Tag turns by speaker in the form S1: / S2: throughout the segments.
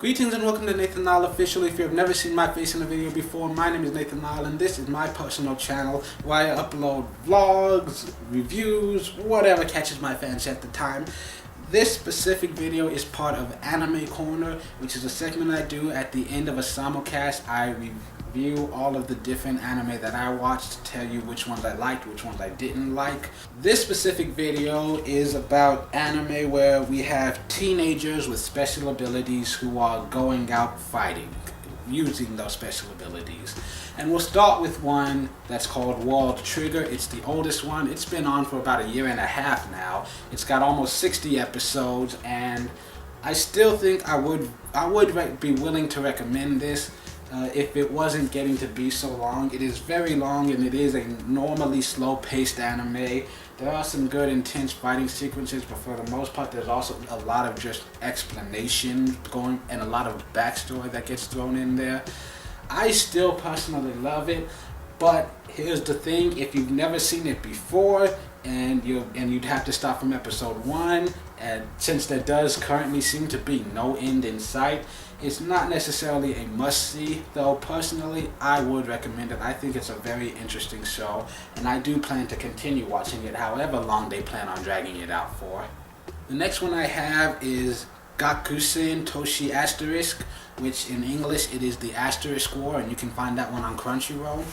S1: Greetings and welcome to Nathan Nile Official. If you've never seen my face in a video before, my name is Nathan Nile and this is my personal channel where I upload vlogs, reviews, whatever catches my fancy at the time. This specific video is part of Anime Corner, which is a segment I do at the end of a simulcast. I review all of the different anime that I watched to tell you which ones I liked, which ones I didn't like. This specific video is about anime where we have teenagers with special abilities who are going out fighting, using those special abilities. And we'll start with one that's called World Trigger. It's the oldest one. It's been on for about a year and a half now. It's got almost 60 episodes, and I still think I would be willing to recommend this if it wasn't getting to be so long. It is very long, and it is a normally slow-paced anime. There are some good intense fighting sequences, but for the most part there's also a lot of just explanation going and a lot of backstory that gets thrown in there. I still personally love it, but here's the thing: if you've never seen it before, and you'd have to start from episode 1, and since there does currently seem to be no end in sight, it's not necessarily a must-see, though personally I would recommend it. I think it's a very interesting show, and I do plan to continue watching it however long they plan on dragging it out for. The next one I have is Gakusen Toshi Asterisk, which in English it is the Asterisk War, and you can find that one on Crunchyroll.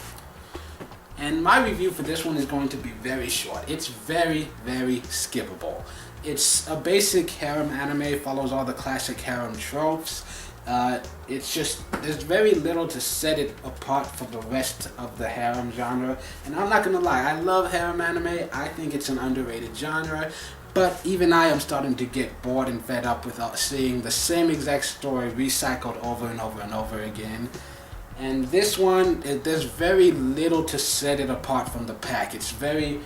S1: And my review for this one is going to be very short. It's very skippable. It's a basic harem anime, follows all the classic harem tropes. It's just, there's very little to set it apart from the rest of the harem genre. And I'm not gonna lie, I love harem anime. I think it's an underrated genre. But even I am starting to get bored and fed up with seeing the same exact story recycled over and over and over again. And this one, there's very little to set it apart from the pack. It's very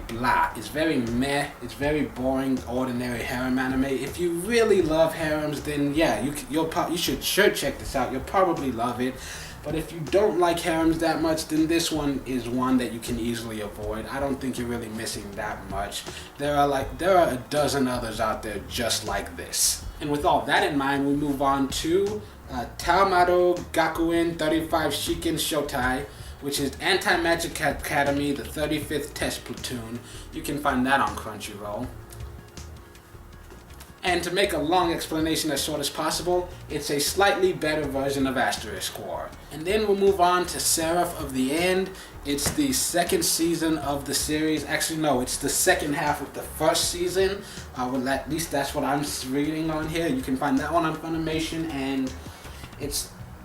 S1: blah, it's very meh, it's very boring, ordinary harem anime. If you really love harems, then yeah, you should check this out. You'll probably love it. But if you don't like harems that much, then this one is one that you can easily avoid. I don't think you're really missing that much. There are a dozen others out there just like this. And with all that in mind, we move on to Taomaro Gakuen 35 Shiken Shotai, which is Anti-Magic Academy, the 35th Test Platoon. You can find that on Crunchyroll. And to make a long explanation as short as possible, it's a slightly better version of Asterisk War. And then we'll move on to Seraph of the End. It's the second season of the series. Actually, no, it's the second half of the first season. Well, at least that's what I'm reading on here. You can find that one on Funimation, and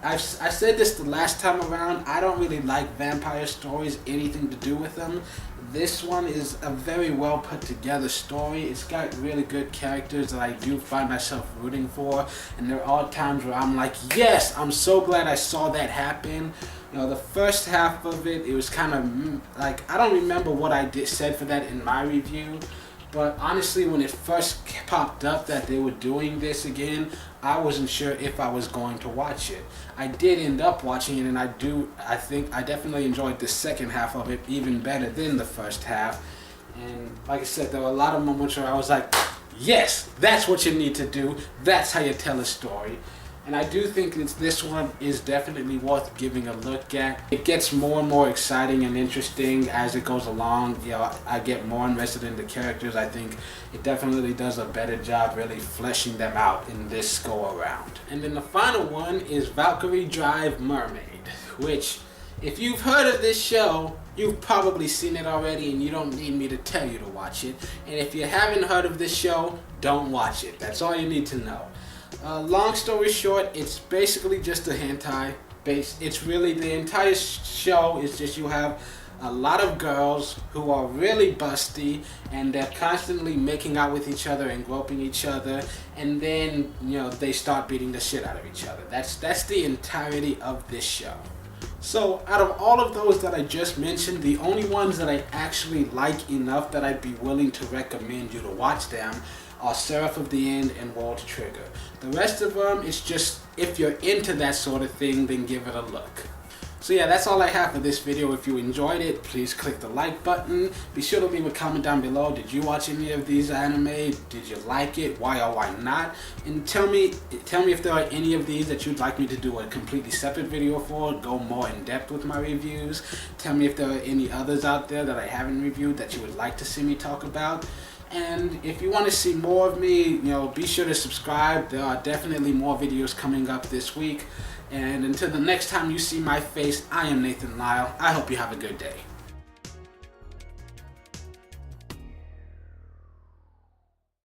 S1: I said this the last time around, I don't really like vampire stories, anything to do with them. This one is a very well put together story. It's got really good characters that I do find myself rooting for, and there are times where I'm like, yes, I'm so glad I saw that happen. You know, the first half of it was kind of like, I don't remember what I said for that in my review, but honestly, when it first popped up that they were doing this again, I wasn't sure if I was going to watch it. I did end up watching it, and I think I definitely enjoyed the second half of it even better than the first half. And like I said, there were a lot of moments where I was like, yes, that's what you need to do. That's how you tell a story. And I do think this one is definitely worth giving a look at. It gets more and more exciting and interesting as it goes along. You know, I get more invested in the characters. I think it definitely does a better job really fleshing them out in this go around. And then the final one is Valkyrie Drive Mermaid, which, if you've heard of this show, you've probably seen it already and you don't need me to tell you to watch it. And if you haven't heard of this show, don't watch it. That's all you need to know. Long story short, it's basically just a hentai base. It's really, the entire show is just, you have a lot of girls who are really busty, and they're constantly making out with each other and groping each other, and then, you know, they start beating the shit out of each other. That's the entirety of this show. So out of all of those that I just mentioned, the only ones that I actually like enough that I'd be willing to recommend you to watch them are Seraph of the End and World Trigger. The rest of them is just, if you're into that sort of thing, then give it a look. So So yeah, that's all I have for this video. If you enjoyed it, please click the like button. Be sure to leave a comment down below. Did you watch any of these anime? Did you like it? Why or why not? And tell me if there are any of these that you'd like me to do a completely separate video for, go more in depth with my reviews. Tell me if there are any others out there that I haven't reviewed that you would like to see me talk about. And if you want to see more of me, be sure to subscribe. There are definitely more videos coming up this week. And until the next time you see my face, I am Nathan Lyle. I hope you have a good day.